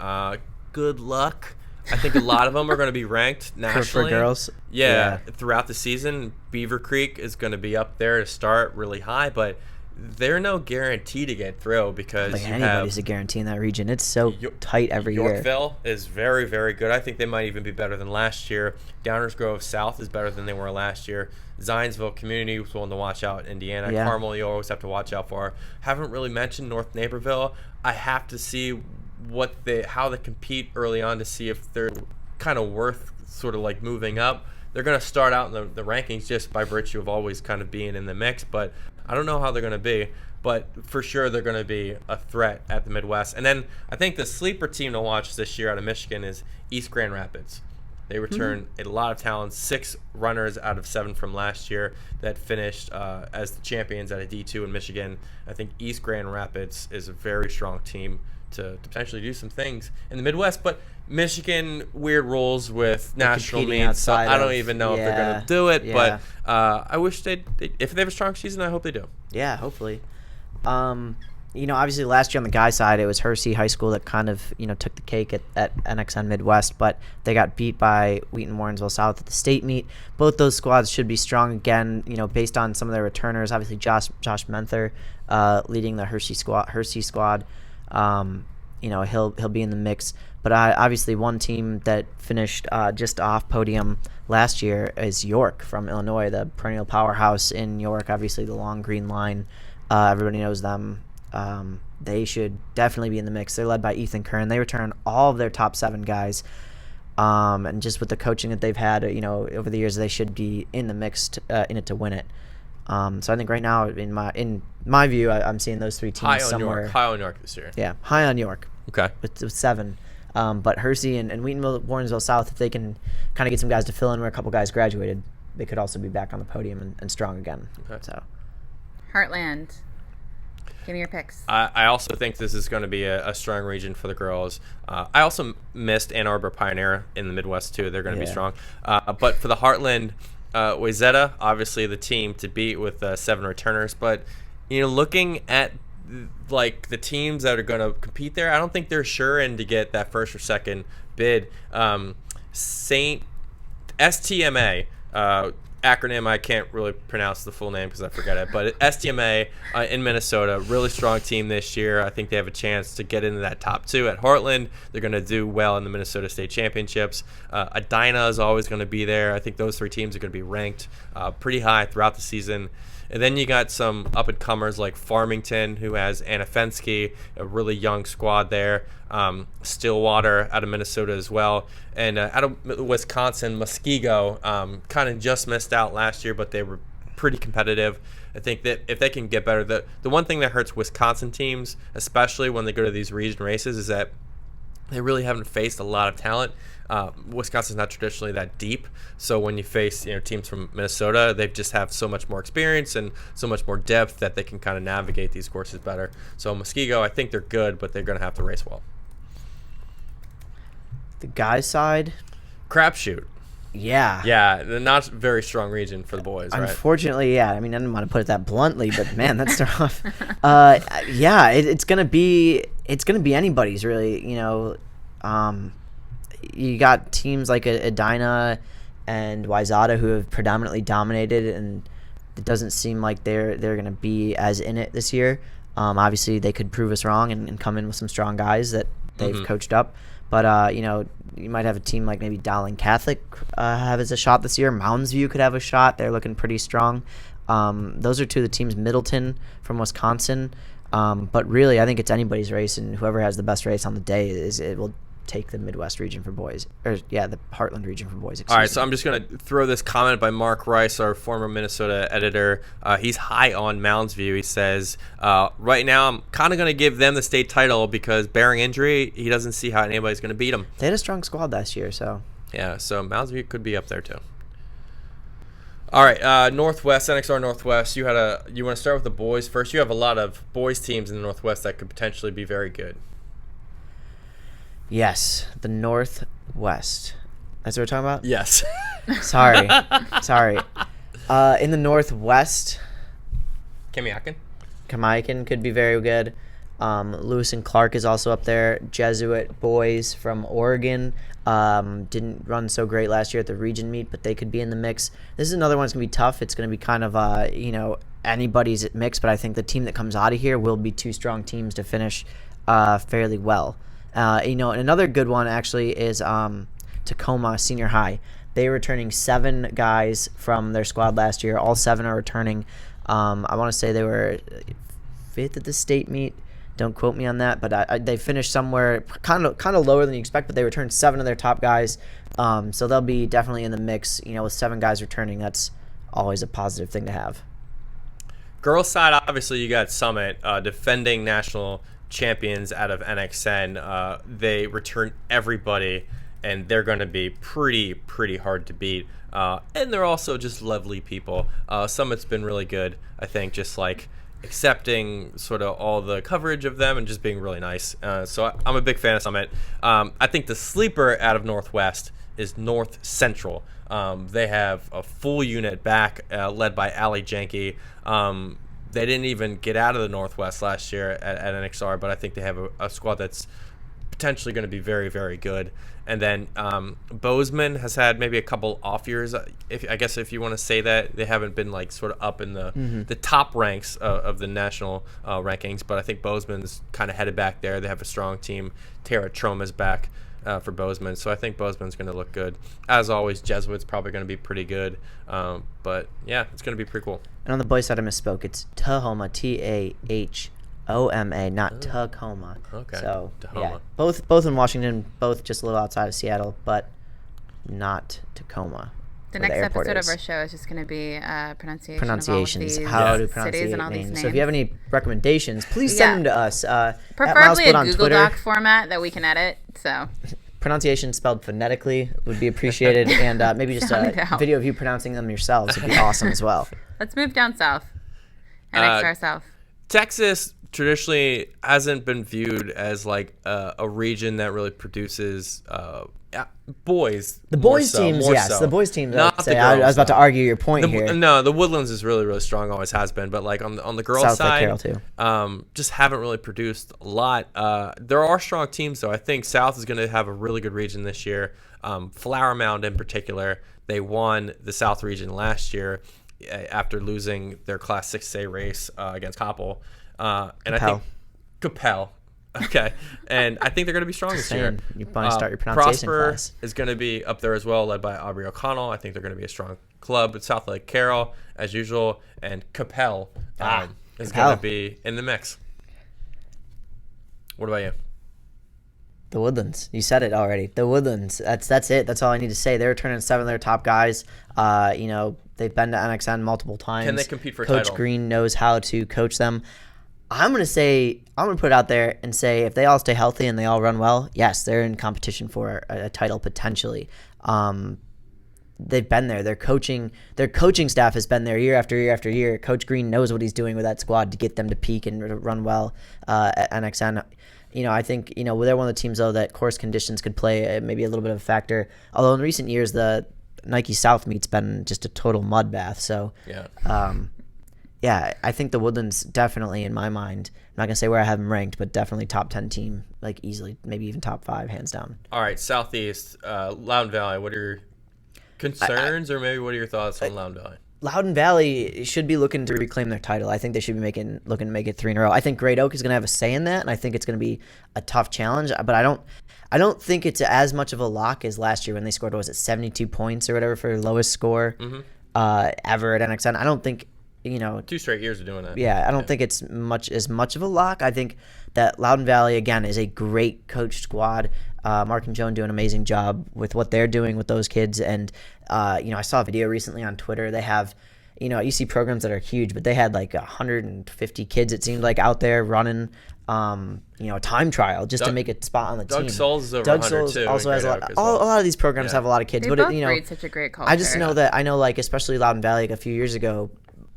Good luck. I think a lot of them are going to be ranked nationally. For girls? Yeah, throughout the season. Beaver Creek is going to be up there to start really high, but they're no guarantee to get through because anybody's a guarantee in that region. It's so tight every year. Yorkville is very, very good. I think they might even be better than last year. Downers Grove South is better than they were last year. Zionsville Community was one to watch out. Indiana. Carmel, you always have to watch out for. Haven't really mentioned North Naperville. I have to see how they compete early on to see if they're kind of worth sort of like moving up. They're going to start out in the rankings just by virtue of always kind of being in the mix, but I don't know how they're going to be. But for sure, they're going to be a threat at the Midwest. And then I think the sleeper team to watch this year out of Michigan is East Grand Rapids. They return a lot of talent, 6 runners out of 7 from last year that finished as the champions at a D2 in Michigan. I think East Grand Rapids is a very strong team to potentially do some things in the Midwest. But Michigan, weird rules with national meets, so I don't even know if they're going to do it. But I wish if they have a strong season, I hope they do. Yeah, hopefully. Obviously last year on the guy side, it was Hersey High School that kind of, took the cake at NXN Midwest, but they got beat by Wheaton Warrensville South at the state meet. Both those squads should be strong again, based on some of their returners. Obviously Josh Menther leading the Hersey squad. He'll be in the mix. But obviously one team that finished just off podium last year is York from Illinois, the perennial powerhouse in York. Obviously the long green line, everybody knows them. They should definitely be in the mix. They're led by Ethan Kern. They return all of their top 7 guys. And just with the coaching that they've had, over the years, they should be in the mix in it to win it. So I think right now, in my view, I'm seeing those 3 teams somewhere. High on York this year. Yeah, high on York. Okay. With 7. But Hersey and Wheatonville South, if they can kind of get some guys to fill in where a couple guys graduated, they could also be back on the podium and strong again. Okay. So, Heartland. Give me your picks. I also think this is going to be a strong region for the girls. I also missed Ann Arbor Pioneer in the Midwest, too. They're going to be strong. But for the Heartland, Wayzata, obviously the team to beat with 7 returners. But, looking at like the teams that are going to compete there, I don't think they're sure in to get that first or second bid. STMA, acronym I can't really pronounce the full name because I forget it, but STMA in Minnesota, really strong team this year. I think they have a chance to get into that top 2 at Heartland. They're going to do well in the Minnesota State Championships. Edina is always going to be there. I think those 3 teams are going to be ranked pretty high throughout the season. And then you got some up-and-comers like Farmington, who has Anna Fensky, a really young squad there. Stillwater out of Minnesota as well. And out of Wisconsin, Muskego kind of just missed out last year, but they were pretty competitive. I think that if they can get better, the one thing that hurts Wisconsin teams, especially when they go to these region races, is that they really haven't faced a lot of talent. Wisconsin's not traditionally that deep, so when you face teams from Minnesota, they just have so much more experience and so much more depth that they can kind of navigate these courses better. So Muskego, I think they're good, but they're going to have to race well. The guys' side, crapshoot. Yeah, not very strong region for the boys, right? Unfortunately, yeah. I mean, I didn't want to put it that bluntly, but man, that's tough. It's gonna be anybody's really. You got teams like Edina and Wayzata who have predominantly dominated, and it doesn't seem like they're going to be as in it this year. Obviously, they could prove us wrong and come in with some strong guys that they've coached up. But, you might have a team like maybe Dowling Catholic have as a shot this year. Mounds View could have a shot. They're looking pretty strong. Those are 2 of the teams. Middleton from Wisconsin. But really, I think it's anybody's race, and whoever has the best race on the day it will take the Midwest region for boys, the Heartland region for boys. All right, so I'm just going to throw this comment by Mark Rice, our former Minnesota editor. He's high on Mounds View. He says, right now I'm kind of going to give them the state title because bearing injury, he doesn't see how anybody's going to beat them. They had a strong squad last year, so. Yeah, so Mounds View could be up there too. All right, Northwest, NXR Northwest. You want to start with the boys first? You have a lot of boys teams in the Northwest that could potentially be very good. Yes, the Northwest. That's what we're talking about? Yes. Sorry. In the Northwest, Kamiakin could be very good. Lewis and Clark is also up there. Jesuit boys from Oregon didn't run so great last year at the region meet, but they could be in the mix. This is another one that's going to be tough. It's going to be kind of, anybody's mix, but I think the team that comes out of here will be 2 strong teams to finish fairly well. And another good one actually is Tacoma Senior High. They were returning 7 guys from their squad last year. All 7 are returning. I want to say they were 5th at the state meet. Don't quote me on that, but they finished somewhere kind of lower than you expect. But they returned 7 of their top guys, so they'll be definitely in the mix. With 7 guys returning, that's always a positive thing to have. Girls side, obviously, you got Summit, defending national champions out of NXN. They return everybody, and they're going to be pretty hard to beat. And they're also just lovely people. Summit's been really good, I think, just like accepting sort of all the coverage of them and just being really nice. So I'm a big fan of Summit. I think the sleeper out of Northwest is North Central. They have a full unit back led by Allie Janke. They didn't even get out of the Northwest last year at NXR, but I think they have a squad that's potentially going to be very, very good. And then Bozeman has had maybe a couple off years. If you want to say that, they haven't been like sort of up in the top ranks of the national rankings. But I think Bozeman's kind of headed back there. They have a strong team. Tara Troma's back for Bozeman, so I think Bozeman's going to look good. As always, Jesuit's probably going to be pretty good. But yeah, it's going to be pretty cool. And on the boys side, I misspoke. It's Tahoma, Tahoma, not Tacoma. Okay. So Tahoma. yeah, both in Washington, both just a little outside of Seattle, but not Tacoma. The next episode of our show is just going to be pronunciations, of all how to pronunciate names. So if you have any recommendations, please send them to us. Preferably a Google Doc format that we can edit. So pronunciation spelled phonetically would be appreciated, and maybe just a video of you pronouncing them yourselves would be awesome as well. Let's move down south. NXR South. Texas traditionally hasn't been viewed as like a region that really produces boys. The boys teams, yes. So. The boys teams. Not the girls, I was about to argue your point here. No, the Woodlands is really, really strong. Always has been. But like on the girls' South side, Lake Carroll too. Just haven't really produced a lot. There are strong teams though. I think South is going to have a really good region this year. Flower Mound in particular. They won the South region last year after losing their Class 6A race against Koppel. And Capel. I think Capel. Okay. And I think they're going to be strong this year. You want to start your pronunciation Prosper class. is going to be up there as well, led by Aubrey O'Connell. I think they're going to be a strong club. At South Lake Carroll, as usual, and Capel is going to be in the mix. What about you? The Woodlands. You said it already. The Woodlands. That's it. That's all I need to say. They're returning 7 of their top guys. They've been to NXN multiple times. Can they compete for a Coach title? Green knows how to coach them. I'm going to put it out there and say if they all stay healthy and they all run well, yes, they're in competition for a title potentially. They've been there. Their coaching staff has been there year after year after year. Coach Green knows what he's doing with that squad to get them to peak and run well at NXN. I think, they're one of the teams, though, that course conditions could play maybe a little bit of a factor. Although in recent years, the Nike South meet's been just a total mud bath. So, I think the Woodlands definitely, in my mind, I'm not going to say where I have them ranked, but definitely top 10 team, like easily, maybe even top 5, hands down. All right, Southeast, Loudoun Valley, what are your concerns or maybe what are your thoughts on Loudoun Valley? Loudoun Valley should be looking to reclaim their title. I think they should be looking to make it 3 in a row. I think Great Oak is going to have a say in that, and I think it's going to be a tough challenge. But I don't think it's as much of a lock as last year when they scored, 72 points or whatever for their lowest score ever at NXN. I don't think, 2 straight years of doing that. Yeah, I don't think it's as much of a lock. I think that Loudoun Valley, again, is a great coached squad. Mark and Joan do an amazing job with what they're doing with those kids. And, I saw a video recently on Twitter. They have, you see programs that are huge, but they had like 150 kids, it seemed like, out there running, a time trial just to make a spot on the team. Doug Souls is over Doug 100 Souls too. also has a lot of these programs have a lot of kids. They but both breed such a great culture. I just know that, especially Loudoun Valley, a few years ago,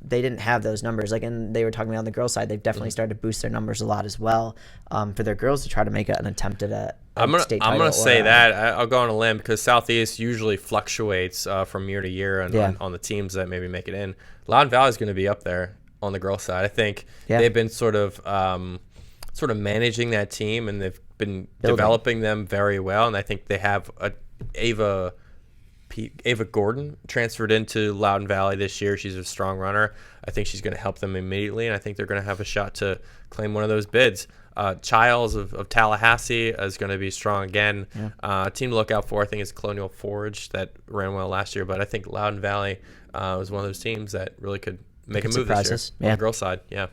they didn't have those numbers. And they were talking about on the girls' side, they've definitely started to boost their numbers a lot as well for their girls to try to make an attempt at a state title. I'm gonna say that I'll go on a limb because Southeast usually fluctuates from year to year on the teams that maybe make it in. Loudoun Valley is going to be up there on the girls' side. I think they've been sort of managing that team and they've been developing them very well. And I think they have Ava Gordon transferred into Loudoun Valley this year. She's a strong runner. I think she's going to help them immediately, and I think they're going to have a shot to claim one of those bids. Childs of Tallahassee is going to be strong again. A team to look out for, I think, is Colonial Forge that ran well last year, but I think Loudoun Valley was one of those teams that really could make a move this year on the girls' side. Yeah.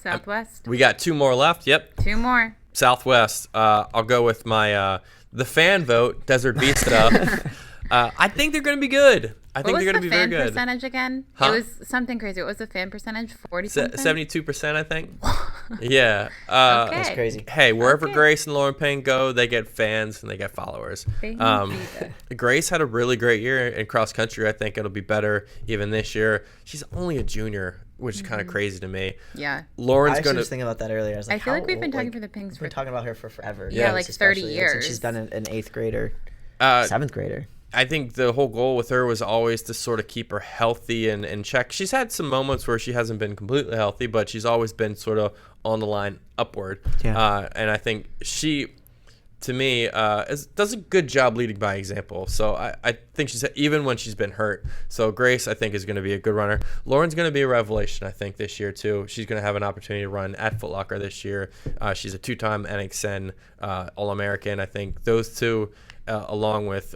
Southwest. We got 2 more left. Yep. 2 more. Southwest. I'll go with my the fan vote, Desert Vista. I think they're going to be good. I think they're going to be very good. What was the fan percentage again? Huh? It was something crazy. What was the fan percentage? 40-something? 72%, I think. Yeah. Okay. That's crazy. Hey, wherever Grace and Lauren Payne go, they get fans and they get followers. Grace had a really great year in cross country. I think it'll be better even this year. She's only a junior, which is kind of crazy to me. Yeah. Lauren's going to was thinking about that earlier. I feel like we've been talking for the Pinks. We've been talking about her for forever. Yeah, like 30 years. Since she's been an 8th grader, 7th grader. I think the whole goal with her was always to sort of keep her healthy and in check. She's had some moments where she hasn't been completely healthy, but she's always been sort of on the line upward. Yeah. And I think she, to me, does a good job leading by example. So I think she's, even when she's been hurt. So Grace, I think, is going to be a good runner. Lauren's going to be a revelation, I think, this year, too. She's going to have an opportunity to run at Foot Locker this year. She's a 2-time NXN All-American. I think those two, along with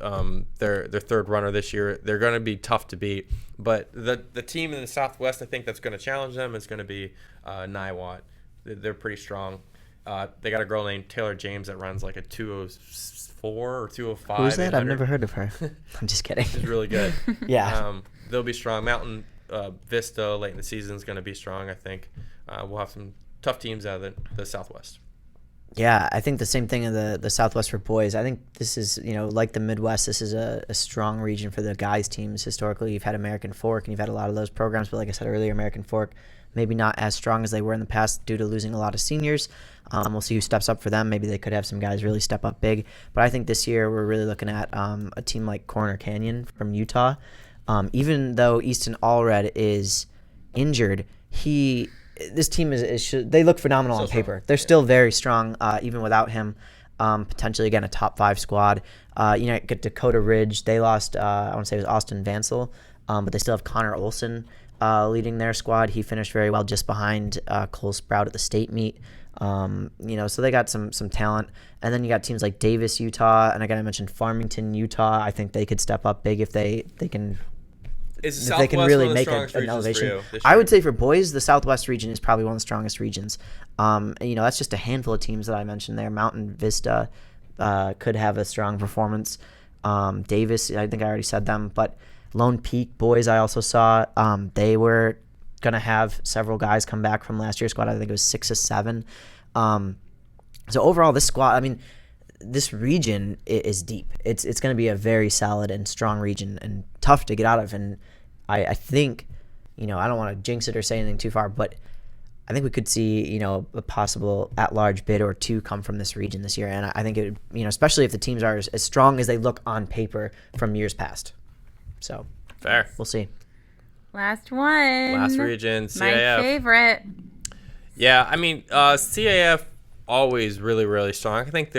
their third runner this year, they're going to be tough to beat. But the team in the Southwest, I think, that's going to challenge them is going to be Niwot. They're pretty strong. They got a girl named Taylor James that runs like a 204 or 205. Who's that? 800. I've never heard of her. I'm just kidding. She's really good. Yeah. They'll be strong. Mountain Vista late in the season is going to be strong, I think. We'll have some tough teams out of the Southwest. Yeah, I think the same thing in the Southwest for boys. I think this is, like the Midwest, this is a strong region for the guys' teams. Historically, you've had American Fork, and you've had a lot of those programs. But like I said earlier, American Fork, maybe not as strong as they were in the past due to losing a lot of seniors. We'll see who steps up for them. Maybe they could have some guys really step up big. But I think this year we're really looking at a team like Corner Canyon from Utah. Even though Easton Allred is injured, this team they look phenomenal on paper. They're still very strong even without him. potentially, again, a top 5 squad. Get Dakota Ridge. They lost, I want to say it was Austin Vansel, but they still have Connor Olson leading their squad. He finished very well just behind Cole Sprout at the state meet. So they got some talent. And then you got teams like Davis, Utah, and again, I mentioned Farmington, Utah. I think they could step up big if they can. Is the If they can Southwest really one of the make strongest an regions for elevation. you this year? I would say for boys, the Southwest region is probably one of the strongest regions. That's just a handful of teams that I mentioned there. Mountain Vista could have a strong performance. Davis, I think I already said them, but Lone Peak boys, I also saw they were going to have several guys come back from last year's squad. I think it was 6 or 7. So overall, this squad, I mean, this region is deep. It's going to be a very solid and strong region and tough to get out of. And I think, I don't want to jinx it or say anything too far, but I think we could see, a possible at-large bid or 2 come from this region this year. And I think it would, especially if the teams are as strong as they look on paper from years past. So fair. We'll see. Last one. Last region, CAF. My favorite. Yeah, I mean, CAF always really, really strong. I think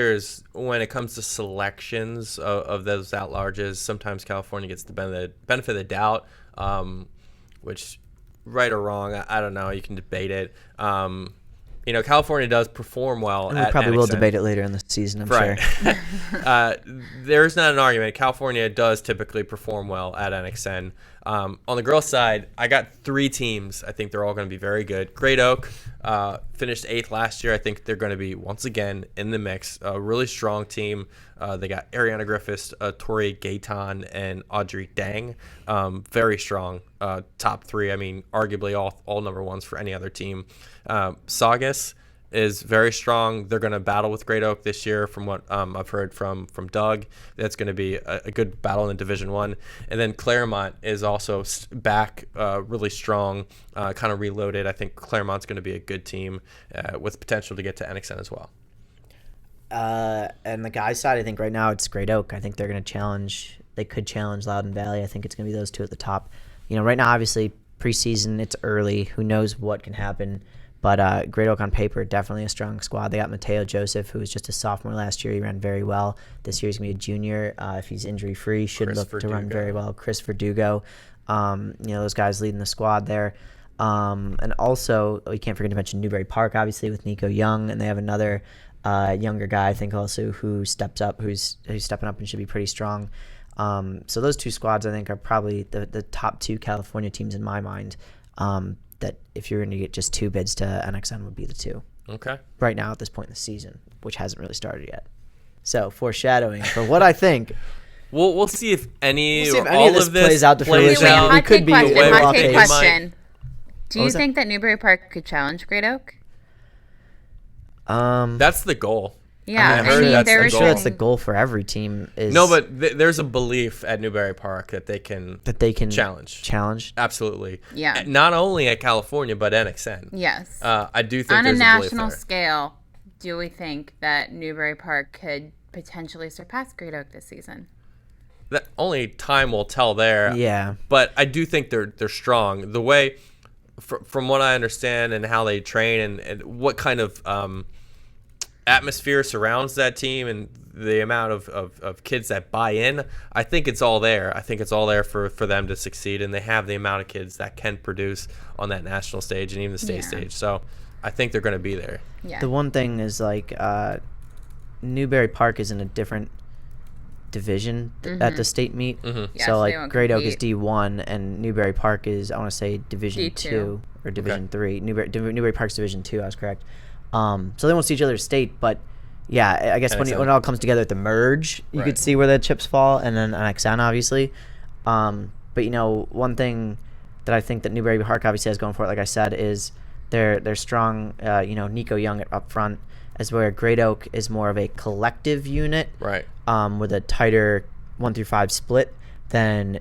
when it comes to selections of those at-larges, sometimes California gets the benefit of the doubt, which, right or wrong, I don't know. You can debate it. California does perform well And at we probably NXN. will debate it later in the season, I'm Right. sure. There's not an argument. California does typically perform well at NXN. On the girls' side, I got 3 teams. I think they're all going to be very good. Great Oak finished 8th last year. I think they're going to be, once again, in the mix. A really strong team. They got Ariana Griffiths, Tori Gayton, and Audrey Dang. Very strong. Top 3. I mean, arguably all number 1s for any other team. Saugus is very strong. They're going to battle with Great Oak this year, from what I've heard from Doug. That's going to be a good battle in Division 1. And then Claremont is also back really strong, kind of reloaded. I think Claremont's going to be a good team with potential to get to NXN as well. And the guys' side, I think right now it's Great Oak. I think they're going to they could challenge Loudoun Valley. I think it's going to be those 2 at the top. Right now, obviously, preseason, it's early. Who knows what can happen? But Great Oak on paper, definitely a strong squad. They got Mateo Joseph, who was just a sophomore last year. He ran very well. This year he's going to be a junior. If he's injury-free, should look to run very well. Chris Verdugo, those guys leading the squad there. And also, we can't forget to mention Newbury Park, obviously, with Nico Young. And they have another younger guy, I think, also who's stepping up and should be pretty strong. So those 2 squads, I think, are probably the top 2 California teams in my mind. That if you're going to get just 2 bids to NXN would be the 2. Okay. Right now at this point in the season, which hasn't really started yet. So foreshadowing for what I think. We'll see if any of this plays out to fruition. Wait, We could be hot take way question. Do you was that? think that Newbury Park could challenge Great Oak? That's the goal. Yeah, I'm sure that's the goal for every team. No, but there's a belief at Newbury Park that they can challenge. Absolutely. Yeah. Not only at California, but NXN. Yes. I do think on a there's national a belief there. scale, do we think that Newbury Park could potentially surpass Great Oak this season? That only time will tell there. Yeah. But I do think they're strong. The way, from what I understand and how they train and what kind of atmosphere surrounds that team and the amount of kids that buy in, I think it's all there. I think it's all there for them to succeed, and they have the amount of kids that can produce on that national stage and even the state stage. So I think they're going to be there. Yeah. The one thing is, like, Newbury Park is in a different division at the state meet. Mm-hmm. Yeah, so, like, they won't Great Oak is compete. D1, and Newbury Park is, I want to say, Division D2. 2 or Division 3. Newbury Park's Division 2, I was correct. So they won't see each other's state, but yeah, I guess when it all comes together at the merge, you could see where the chips fall, and then NXN, obviously. But one thing that I think that Newbury Park obviously has going for it, like I said, is they're strong. Nico Young up front, as where Great Oak is more of a collective unit, Right. With a tighter 1 through 5 split than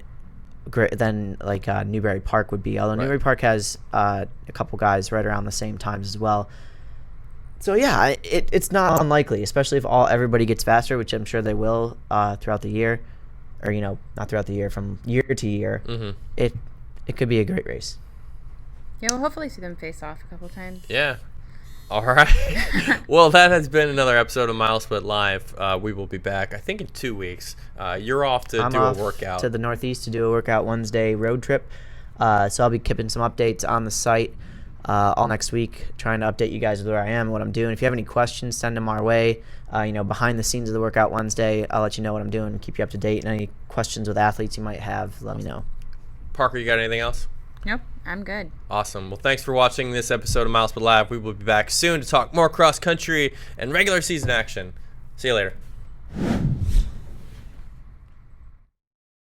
Newbury Park would be. Although Newbury Park has a couple guys right around the same times as well. So yeah, it's not unlikely, especially if everybody gets faster, which I'm sure they will throughout the year, or not throughout the year, from year to year. Mm-hmm. It could be a great race. Yeah, we'll hopefully see them face off a couple times. Yeah. All right. Well, that has been another episode of MileSplit Live. We will be back, I think, in 2 weeks. You're off to do a workout. To the Northeast to do a workout Wednesday road trip. So I'll be keeping some updates on the site all next week, trying to update you guys with where I am, what I'm doing. If you have any questions, send them our way. Behind the scenes of the workout Wednesday, I'll let you know what I'm doing, keep you up to date. And any questions with athletes you might have, let me know. Parker, you got anything else? Nope, I'm good. Awesome. Well, thanks for watching this episode of MileSplit Live. We will be back soon to talk more cross country and regular season action. See you later.